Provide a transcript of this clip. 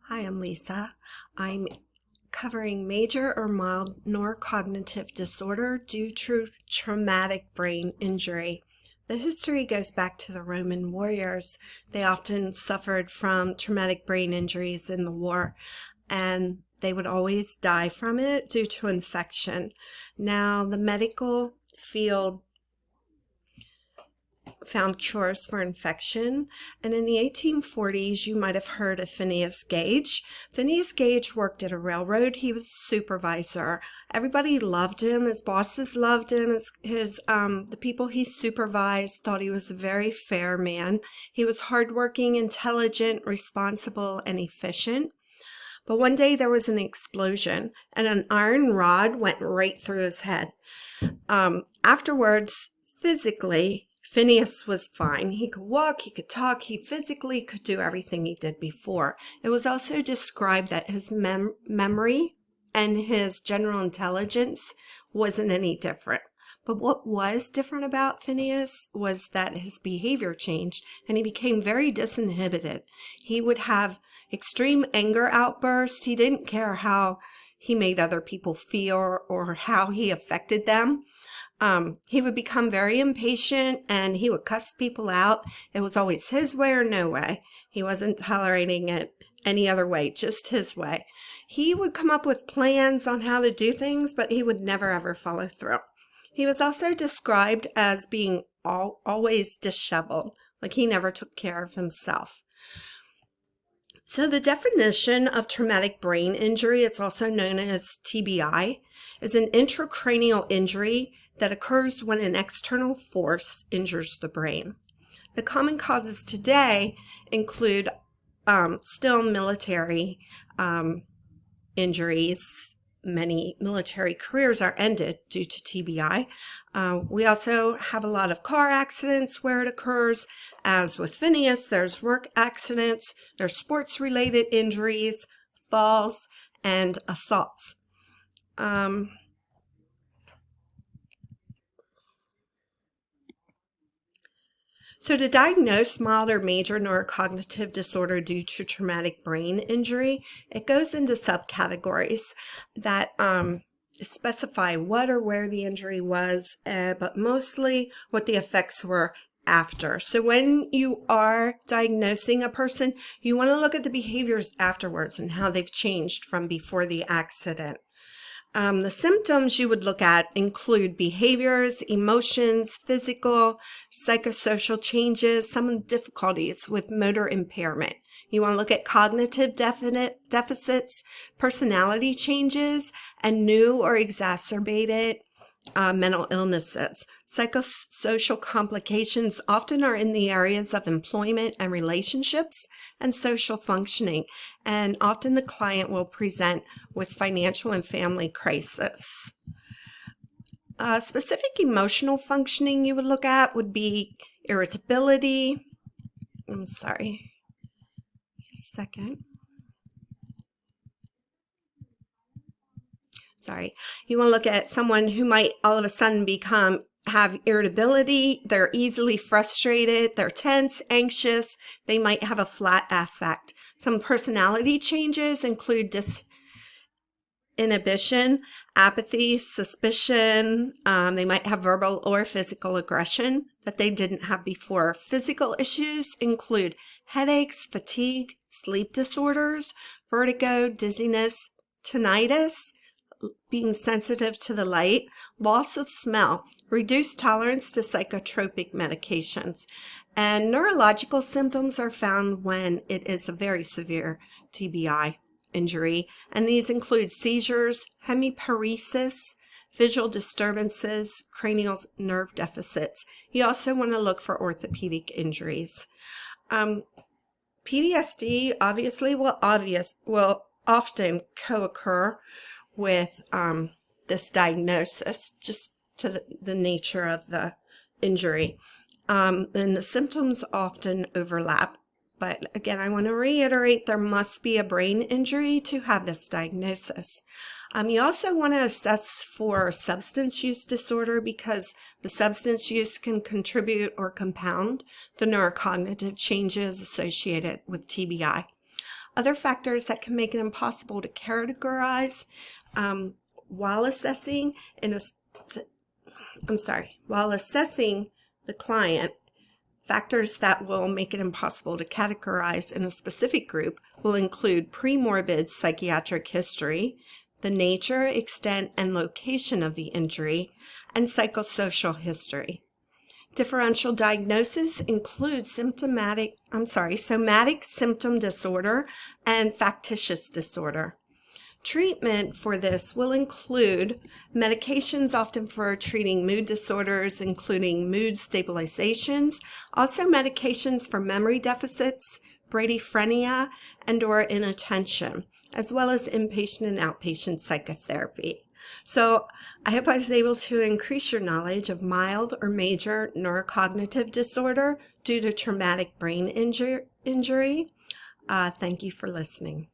Hi, I'm Lisa. I'm covering major or mild neurocognitive disorder due to traumatic brain injury. The history goes back to the Roman warriors. They often suffered from traumatic brain injuries in the war, and they would always die from it due to infection. Now, the medical field found cures for infection. And in the 1840s, you might have heard of Phineas Gage. Phineas Gage worked at a railroad. He was a supervisor. Everybody loved him. His bosses loved him. The people he supervised thought he was a very fair man. He was hardworking, intelligent, responsible, and efficient. But one day there was an explosion, and an iron rod went right through his head. Afterwards, physically, Phineas was fine. He could walk, he could talk, he physically could do everything he did before. It was also described that his memory and his general intelligence wasn't any different. But what was different about Phineas was that his behavior changed and he became very disinhibited. He would have extreme anger outbursts. He didn't care how he made other people feel or how he affected them. He would become very impatient and he would cuss people out. It was always his way or no way. He wasn't tolerating it any other way, just his way. He would come up with plans on how to do things, but he would never ever follow through. He was also described as being always disheveled, like he never took care of himself. So the definition of traumatic brain injury, it's also known as TBI, is an intracranial injury that occurs when an external force injures the brain. The common causes today include still military injuries. Many military careers are ended due to TBI. We also have a lot of car accidents where it occurs. As with Phineas, there's work accidents, there's sports-related injuries, falls, and assaults. So to diagnose mild or major neurocognitive disorder due to traumatic brain injury, it goes into subcategories that specify what or where the injury was, but mostly what the effects were after. So when you are diagnosing a person, you want to look at the behaviors afterwards and how they've changed from before the accident. The symptoms you would look at include behaviors, emotions, physical, psychosocial changes, some difficulties with motor impairment. You want to look at cognitive deficits, personality changes, and new or exacerbated mental illnesses. Psychosocial complications often are in the areas of employment and relationships and social functioning, and often the client will present with financial and family crisis. Specific emotional functioning you would look at would be irritability. I'm sorry, a second. You want to look at someone who might all of a sudden have irritability. They're easily frustrated. They're tense, anxious. They might have a flat affect. Some personality changes include disinhibition, apathy, suspicion. They might have verbal or physical aggression that they didn't have before. Physical issues include headaches, fatigue, sleep disorders, vertigo, dizziness, tinnitus, being sensitive to the light, loss of smell, reduced tolerance to psychotropic medications. And neurological symptoms are found when it is a very severe TBI injury. And these include seizures, hemiparesis, visual disturbances, cranial nerve deficits. You also want to look for orthopedic injuries. PTSD obviously will often co-occur with this diagnosis, just to the nature of the injury. And the symptoms often overlap. But again, I want to reiterate, there must be a brain injury to have this diagnosis. You also want to assess for substance use disorder because the substance use can contribute or compound the neurocognitive changes associated with TBI. Other factors that can make it impossible to categorize while assessing while assessing the client, factors that will make it impossible to categorize in a specific group will include premorbid psychiatric history, the nature, extent, and location of the injury, and psychosocial history. Differential diagnosis includes somatic symptom disorder and factitious disorder. Treatment for this will include medications often for treating mood disorders, including mood stabilizations, also medications for memory deficits, bradyphrenia, and/or inattention, as well as inpatient and outpatient psychotherapy. So I hope I was able to increase your knowledge of mild or major neurocognitive disorder due to traumatic brain injury. Thank you for listening.